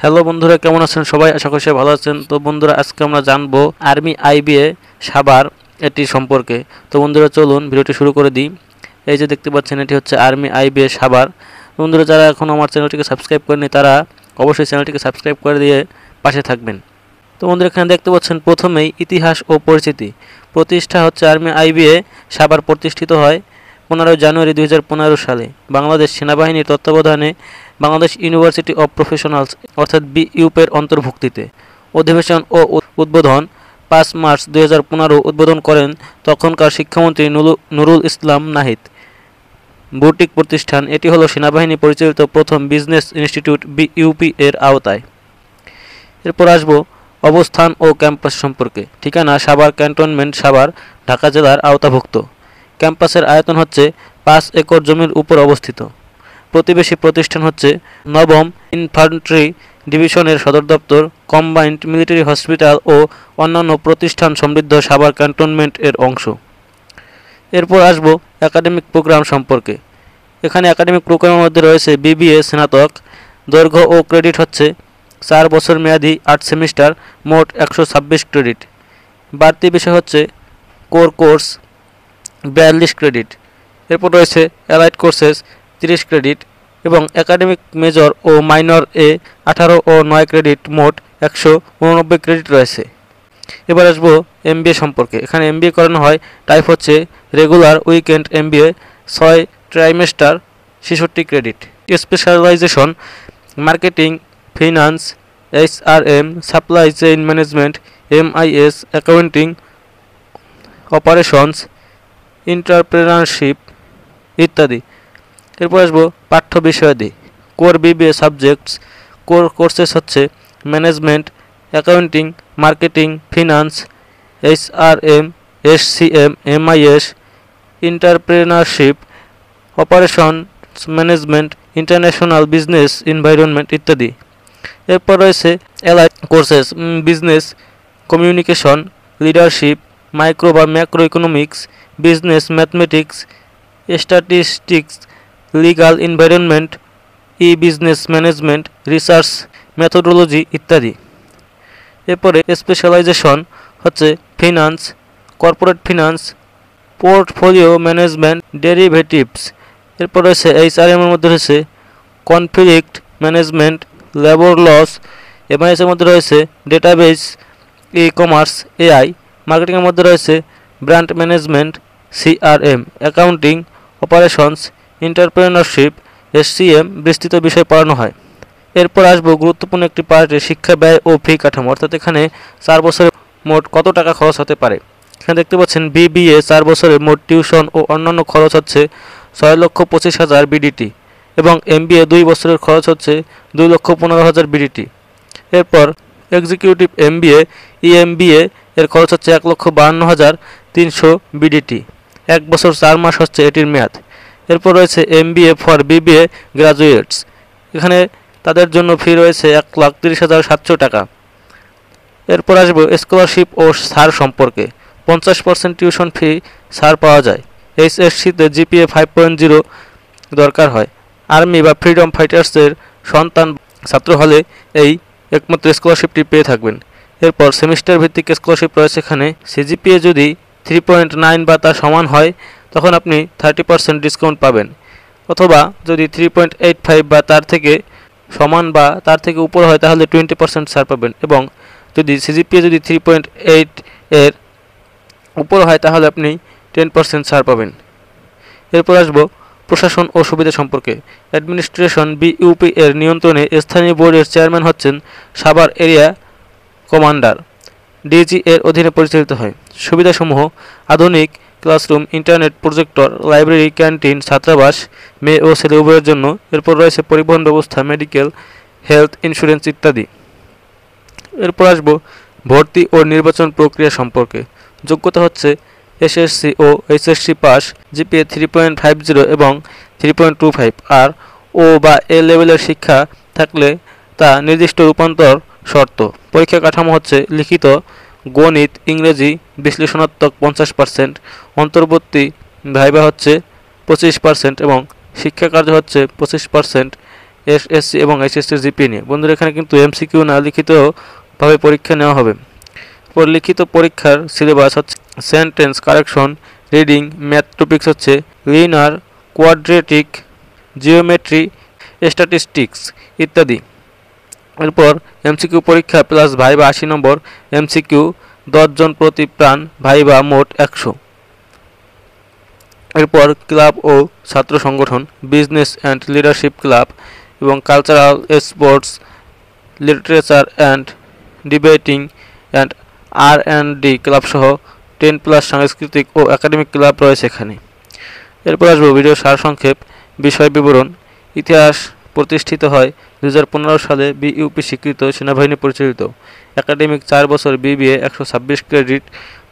Hello বন্ধুরা, কেমন আছেন সবাই? আশা করি সবাই ভালো আছেন। তো বন্ধুরা, আজকে আমরা জানবো আর্মি আইবিএ সাভার এটি সম্পর্কে। তো বন্ধুরা, চলুন ভিডিওটি শুরু করে দিই। এই যে দেখতে পাচ্ছেন, এটি হচ্ছে আর্মি আইবিএ সাভার। বন্ধুরা, যারা এখনও আমার চ্যানেলটিকে সাবস্ক্রাইব করেনি তারা অবশ্যই চ্যানেলটিকে সাবস্ক্রাইব করে দিয়ে পাশে থাকবেন। তো বন্ধুরা, এখানে দেখতে পাচ্ছেন প্রথমেই ইতিহাস ও পরিচিতি। প্রতিষ্ঠা হচ্ছে আর্মি আইবিএ সাভার প্রতিষ্ঠিত হয় 15 জানুয়ারি 2015 সালে বাংলাদেশ সেনাবাহিনীর তত্ত্বাবধানে বাংলাদেশ ইউনিভার্সিটি অব প্রফেশনালস অর্থাৎ বিইউপের অন্তর্ভুক্তিতে। অধিবেশন ও উদ্বোধন 5 মার্চ 2015 উদ্বোধন করেন তখনকার শিক্ষামন্ত্রী নুরুল ইসলাম নাহিদ। বুটিক প্রতিষ্ঠান এটি হলো সেনাবাহিনী পরিচালিত প্রথম বিজনেস ইনস্টিটিউট বিইউপি এর আওতায়। এরপর আসবো অবস্থান ও ক্যাম্পাস সম্পর্কে। ঠিকানা সাভার ক্যান্টনমেন্ট, সাভার, ঢাকা জেলার আওতাভুক্ত। ক্যাম্পাসের আয়তন হচ্ছে 5 একর জমির উপর অবস্থিত। প্রতিবেশী প্রতিষ্ঠান হচ্ছে নবম ইনফ্যান্ট্রি ডিভিশনের সদর দপ্তর, কম্বাইন্ড মিলিটারি হসপিটাল ও অন্যান্য প্রতিষ্ঠান সমৃদ্ধ সাভার ক্যান্টনমেন্ট এর অংশ। এরপর আসব একাডেমিক প্রোগ্রাম সম্পর্কে। এখানে একাডেমিক প্রোগ্রামের মধ্যে রয়েছে বিবিএ স্নাতক, দৈর্ঘ্য ও ক্রেডিট হচ্ছে 4 বছর মেয়াদি 8 সেমিস্টার, মোট 126 ক্রেডিট। বাড়তি বিষয় হচ্ছে কোর কোর্স 42 ক্রেডিট। এরপর রয়েছে অ্যালাইড কোর্সেস 30 ক্রেডিট এবং একাডেমিক মেজর ও মাইনর এ 18 ও 9 ক্রেডিট, মোট 189 ক্রেডিট রয়েছে। এবার আসবো এমবিএ সম্পর্কে। এখানে এমবিএ করানো হয়, টাইপ হচ্ছে regular weekend MBA, 6 trimester, 66 credit. Specialisation marketing, finance, HRM, supply chain management, MIS, accounting, operations, entrepreneurship ইত্যাদি। এরপর আসবো পাঠ্য বিষয়াদি। Core BBA subjects core courses হচ্ছে management, accounting, marketing, finance, HRM, SCM, MIS, entrepreneurship, operations management, international business environment ইত্যাদি। এরপর রয়েছে allied courses business communication, leadership, micro বা macro economics, business mathematics, statistics, legal environment, E business management, research methodology ইত্যাদি। এরপরে specialisation হচ্ছে finance, corporate finance, portfolio management, derivatives. এরপর রয়েছে HRM এর মধ্যে রয়েছে conflict management, labour laws. MIS এর মধ্যে রয়েছে ডেটাবেস, ই কমার্স, এআই। মার্কেটিংয়ের মধ্যে রয়েছে brand management, CRM, accounting, operations, entrepreneurship, SCM. বিস্তৃত বিষয় পড়ানো হয়। এরপর আসবো গুরুত্বপূর্ণ একটি পার্টে শিক্ষা ব্যয় ও ফি কাঠামো, অর্থাৎ এখানে 4 বছরে মোট কত টাকা খরচ হতে পারে। এখানে দেখতে পাচ্ছেন বিবিএ 4 বছরে মোট টিউশন ও অন্যান্য খরচ হচ্ছে 6,25,000 বিডিটি এবং এমবিএ 2 বছরের খরচ হচ্ছে 2,15,000 বিডিটি। এরপর এক্সিকিউটিভ এমবিএ ইএমবিএ এর খরচ হচ্ছে 1,52,300 বিডিটি। 1 বছর 4 মাস হচ্ছে এটির মেয়াদ। এরপর রয়েছে এমবিএ ফর বিবিএ গ্রাজুয়েটস। এখানে তাদের জন্য ফি রয়েছে 1,30,700 টাকা। এরপর আসবো স্কলারশিপ ও ছাড় সম্পর্কে। 50% টিউশন ফি ছাড় পাওয়া যায়। এইচএসসিতে জিপিএ 5.0 দরকার হয়। আর্মি বা ফ্রিডম ফাইটার্সের সন্তান ছাত্র হলে এই একমাত্র স্কলারশিপটি পেয়ে থাকবেন। এরপর সেমিস্টার ভিত্তিক স্কলারশিপ রয়েছে। এখানে সিজিপিএ যদি 3.9 বা তার সমান হয় তখন আপনি 30% ডিসকাউন্ট পাবেন, অথবা যদি 3.85 বা তার থেকে সমান বা তার থেকে উপর হয় তাহলে 20% ছাড় পাবেন, এবং যদি সিজিপিএ যদি 3.8 এর উপর হয় তাহলে আপনি 10% ছাড় পাবেন। এরপর আসবো প্রশাসন ও সুবিধা সম্পর্কে। অ্যাডমিনিস্ট্রেশন বিইউপি এর নিয়ন্ত্রণে স্থানীয় বোর্ডের চেয়ারম্যান হচ্ছেন সাভার এরিয়া কমান্ডার, ডিজি এর অধীনে পরিচালিত হয়। সুবিধাসমূহ: আধুনিক classroom, internet, projector, library, canteen, ছাত্রাবাস মেয়ে ও ছেলে উভয়ের জন্য। এরপর রয়েছে পরিবহন ব্যবস্থা, মেডিকেল, হেলথ ইন্স্যুরেন্স ইত্যাদি। এরপর আসবো ভর্তি ও নির্বাচন প্রক্রিয়া সম্পর্কে। যোগ্যতা হচ্ছে এসএসসি ও এইচএসসি পাস, জিপিএ 3.50 এবং 3.25, আর ও বা এ লেভেলের শিক্ষা থাকলে তা নির্দিষ্ট রূপান্তর শর্ত। পরীক্ষা কাঠামো হচ্ছে লিখিত, গণিত, ইংরেজি, বিশ্লেষণাত্মক 50%, অন্তর্বর্তী ভাইবা হচ্ছে 25% এবং শিক্ষা কার্য হচ্ছে 25%। এসএসসি এবং এইচএসসির জিপিএ নিয়ে। বন্ধুরা এখানে কিন্তু এমসিকিউ না, লিখিতভাবে পরীক্ষা নেওয়া হবে। লিখিত পরীক্ষার সিলেবাস হচ্ছে sentence correction, reading, math topics হচ্ছে লিনিয়ার, কোয়াড্রেটিক, জিওমেট্রি, স্ট্যাটিস্টিক্স ইত্যাদি। এরপর এমসিকিউ পরীক্ষা প্লাস ভাইবা 80 নম্বর, এমসিকিউ 10 জন প্রতি প্রাণ, ভাইবা মোট 100। এরপর ক্লাব ও ছাত্র সংগঠন, বিজনেস অ্যান্ড লিডারশিপ ক্লাব এবং cultural, sports, literature and debating and R and D club সহ 10+ সাংস্কৃতিক ও একাডেমিক ক্লাব রয়েছে এখানে। এরপর আসবো ভিডিও সারসংক্ষেপ। বিষয় বিবরণ। ইতিহাস প্রতিষ্ঠিত হয় 2015 সালে, বিইউপি স্বীকৃত, সেনাবাহিনী পরিচালিত। একাডেমিক 4 বছর, বিবিএ 126 ক্রেডিট,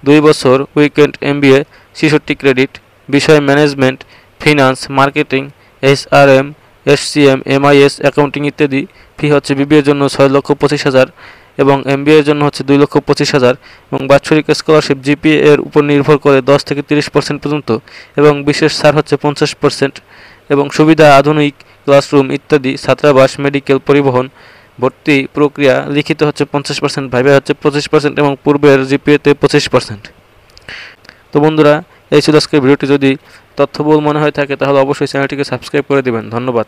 2 বছর উইকেন্ড এমবিএ 66 ক্রেডিট। বিষয় management, finance, marketing, HRM, SCM, MIS, accounting ইত্যাদি। ফি হচ্ছে বিবিএর জন্য 6,25,000 এবং এমবিএর জন্য হচ্ছে 2,25,000 এবং বাৎসরিক স্কলারশিপ জিপিএ এর উপর নির্ভর করে 10 থেকে 30% পর্যন্ত এবং বিশেষ ছাড় হচ্ছে 50% এবং সুবিধা আধুনিক ক্লাসরুম ইত্যাদি, ছাত্রাবাস, মেডিকেল, পরিবহন, ভর্তি প্রক্রিয়া। লিখিত হচ্ছে 50%, ভাইভা হচ্ছে 25% এবং পূর্বের জিপিএতে 25%। তো বন্ধুরা এই ছিল আজকের ভিডিওটি। যদি তথ্যবহুল মনে হয়ে থাকে তাহলে অবশ্যই চ্যানেলটিকে সাবস্ক্রাইব করে দেবেন। ধন্যবাদ।